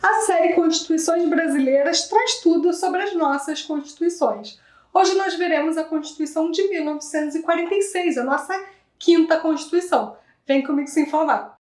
A série Constituições Brasileiras traz tudo sobre as nossas constituições. Hoje nós veremos a Constituição de 1946, a nossa quinta Constituição. Vem comigo se informar.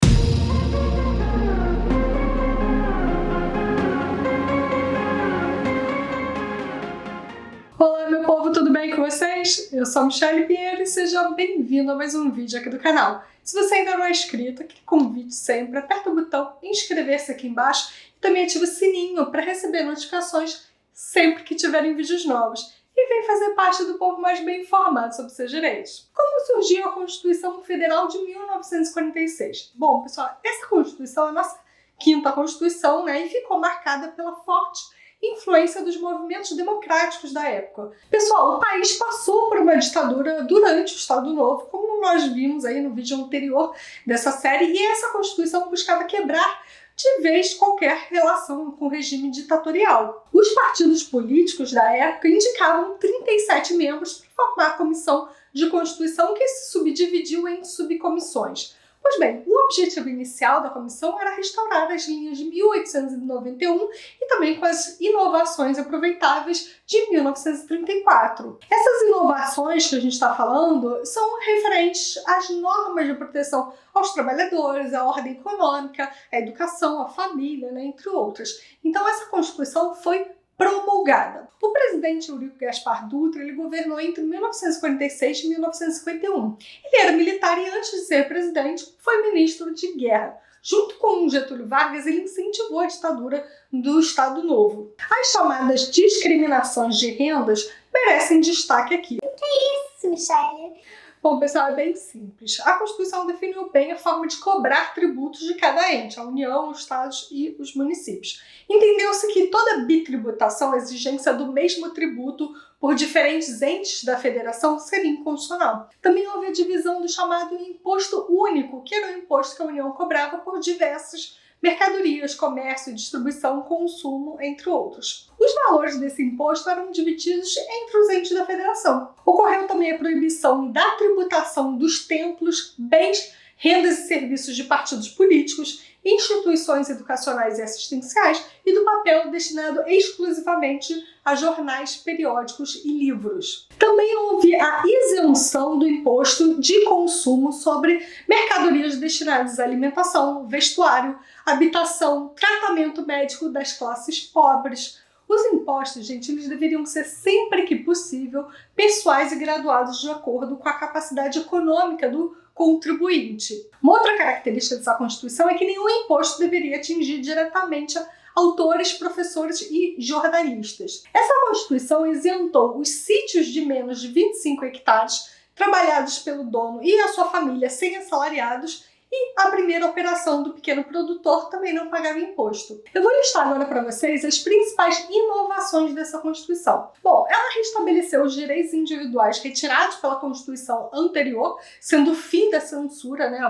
Olá, meu povo, tudo bem com vocês? Eu sou a Michelle Pinheiro e seja bem-vindo a mais um vídeo aqui do canal. Se você ainda não é inscrito, aquele convite sempre, aperta o botão inscrever-se aqui embaixo e também ativa o sininho para receber notificações sempre que tiverem vídeos novos. E vem fazer parte do povo mais bem informado sobre seus direitos. Como surgiu a Constituição Federal de 1946? Bom, pessoal, essa Constituição é a nossa quinta Constituição, né? E ficou marcada pela forte influência dos movimentos democráticos da época. Pessoal, o país passou por uma ditadura durante o Estado Novo, como nós vimos aí no vídeo anterior dessa série, e essa Constituição buscava quebrar de vez qualquer relação com o regime ditatorial. Os partidos políticos da época indicavam 37 membros para formar a Comissão de Constituição, que se subdividiu em subcomissões. Pois bem, o objetivo inicial da comissão era restaurar as linhas de 1891 e também com as inovações aproveitáveis de 1934. Essas inovações que a gente está falando são referentes às normas de proteção aos trabalhadores, à ordem econômica, à educação, à família, né, entre outras. Então essa Constituição foi promulgada. O presidente Eurico Gaspar Dutra ele governou entre 1946 e 1951. Ele era militar e antes de ser presidente foi ministro de guerra. Junto com Getúlio Vargas, ele incentivou a ditadura do Estado Novo. As chamadas discriminações de rendas merecem destaque aqui. O que é isso, Michelle? Bom, pessoal, é bem simples. A Constituição definiu bem a forma de cobrar tributos de cada ente, a União, os Estados e os municípios. Entendeu-se que toda bitributação, a exigência do mesmo tributo por diferentes entes da federação, seria inconstitucional. Também houve a divisão do chamado Imposto Único, que era o imposto que a União cobrava por diversas mercadorias, comércio, distribuição, consumo, entre outros. Os valores desse imposto eram divididos entre os entes da federação. Ocorreu também a proibição da tributação dos templos, bens, rendas e serviços de partidos políticos, instituições educacionais e assistenciais e do papel destinado exclusivamente a jornais, periódicos e livros. Também houve a isenção do imposto de consumo sobre mercadorias destinadas à alimentação, vestuário, habitação, tratamento médico das classes pobres. Os impostos, gente, eles deveriam ser sempre que possível pessoais e graduados de acordo com a capacidade econômica do contribuinte. Uma outra característica dessa Constituição é que nenhum imposto deveria atingir diretamente autores, professores e jornalistas. Essa Constituição isentou os sítios de menos de 25 hectares trabalhados pelo dono e a sua família sem assalariados, e a primeira operação do pequeno produtor também não pagava imposto. Eu vou listar agora para vocês as principais inovações dessa Constituição. Bom, ela restabeleceu os direitos individuais retirados pela Constituição anterior, sendo o fim da censura, né,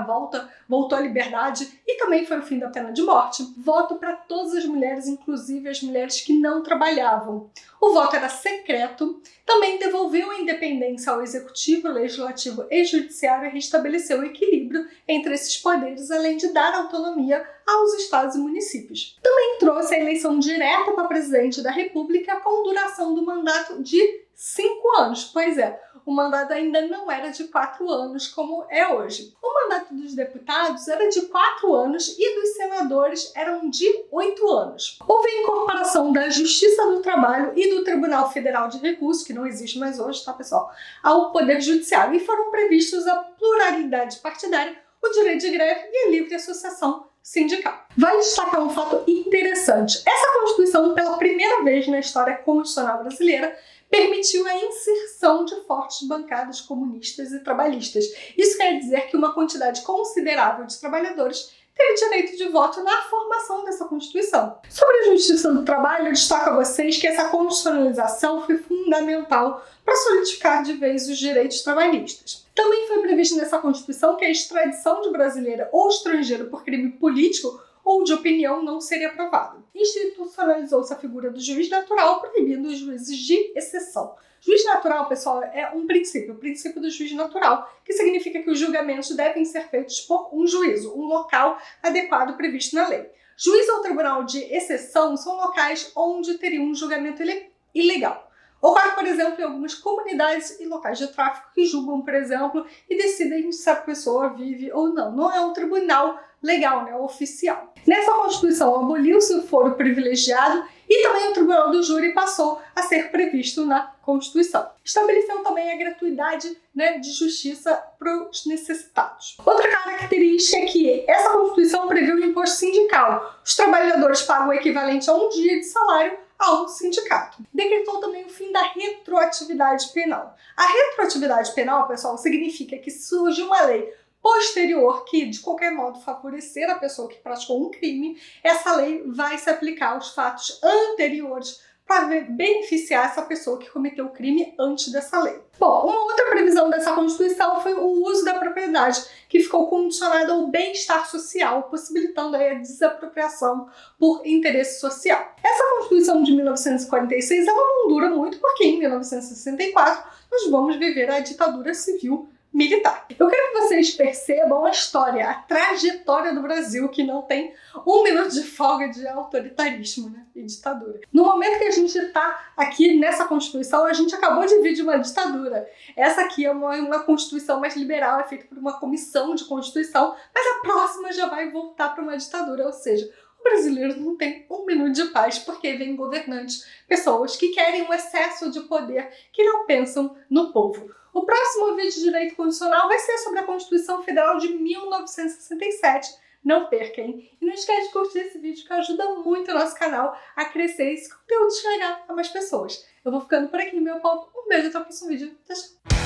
voltou à liberdade e também foi o fim da pena de morte. Voto para todas as mulheres, inclusive as mulheres que não trabalhavam. O voto era secreto, também devolveu a independência ao Executivo, Legislativo e Judiciário e restabeleceu o equilíbrio entre esses poderes, além de dar autonomia aos estados e municípios. Também trouxe a eleição direta para presidente da República com duração do mandato de 5 anos. Pois é, o mandato ainda não era de 4 anos como é hoje. O mandato dos deputados era de 4 anos e dos senadores eram de 8 anos. Houve a incorporação da Justiça do Trabalho e do Tribunal Federal de Recursos, que não existe mais hoje, tá, pessoal, ao Poder Judiciário, e foram previstos a pluralidade partidária, o direito de greve e a livre associação sindical. Vale destacar um fato interessante. Essa Constituição, pela primeira vez na história constitucional brasileira, permitiu a inserção de fortes bancadas comunistas e trabalhistas. Isso quer dizer que uma quantidade considerável de trabalhadores teve direito de voto na formação dessa Constituição. Sobre a Justiça do Trabalho, eu destaco a vocês que essa constitucionalização foi fundamental para solidificar de vez os direitos trabalhistas. Também foi previsto nessa Constituição que a extradição de brasileiro ou estrangeiro por crime político ou de opinião não seria aprovada. Institucionalizou-se a figura do juiz natural, proibindo os juízes de exceção. Juiz natural, pessoal, é um princípio, o princípio do juiz natural, que significa que os julgamentos devem ser feitos por um juízo, um local adequado previsto na lei. Juízo ou tribunal de exceção são locais onde teria um julgamento ilegal. Ocorre, por exemplo, em algumas comunidades e locais de tráfico que julgam, por exemplo, e decidem se a pessoa vive ou não. Não é um tribunal legal, né, oficial. Nessa Constituição aboliu-se o foro privilegiado e também o Tribunal do Júri passou a ser previsto na Constituição. Estabeleceu também a gratuidade, né, de justiça para os necessitados. Outra característica é que essa Constituição prevê o imposto sindical. Os trabalhadores pagam o equivalente a um dia de salário ao sindicato. Decretou também o fim da retroatividade penal. A retroatividade penal, pessoal, significa que surge uma lei posterior que, de qualquer modo, favorecer a pessoa que praticou um crime, essa lei vai se aplicar aos fatos anteriores para beneficiar essa pessoa que cometeu o crime antes dessa lei. Bom, uma outra previsão dessa Constituição foi o uso da propriedade, que ficou condicionado ao bem-estar social, possibilitando aí a desapropriação por interesse social. Essa Constituição de 1946 ela não dura muito, porque em 1964 nós vamos viver a ditadura civil militar. Eu quero que vocês percebam a história, a trajetória do Brasil, que não tem um minuto de folga de autoritarismo, né, e ditadura. No momento que a gente está aqui nessa Constituição, a gente acabou de vir de uma ditadura. Essa aqui é uma Constituição mais liberal, é feita por uma comissão de Constituição, mas a próxima já vai voltar para uma ditadura, ou seja, o brasileiro não tem um minuto de paz porque vem governantes, pessoas que querem um excesso de poder, que não pensam no povo. O próximo vídeo de Direito Constitucional vai ser sobre a Constituição Federal de 1967. Não perca, hein? E não esquece de curtir esse vídeo que ajuda muito o nosso canal a crescer e esse conteúdo chegar a mais pessoas. Eu vou ficando por aqui, meu povo. Um beijo, até o próximo vídeo. Tchau, tchau.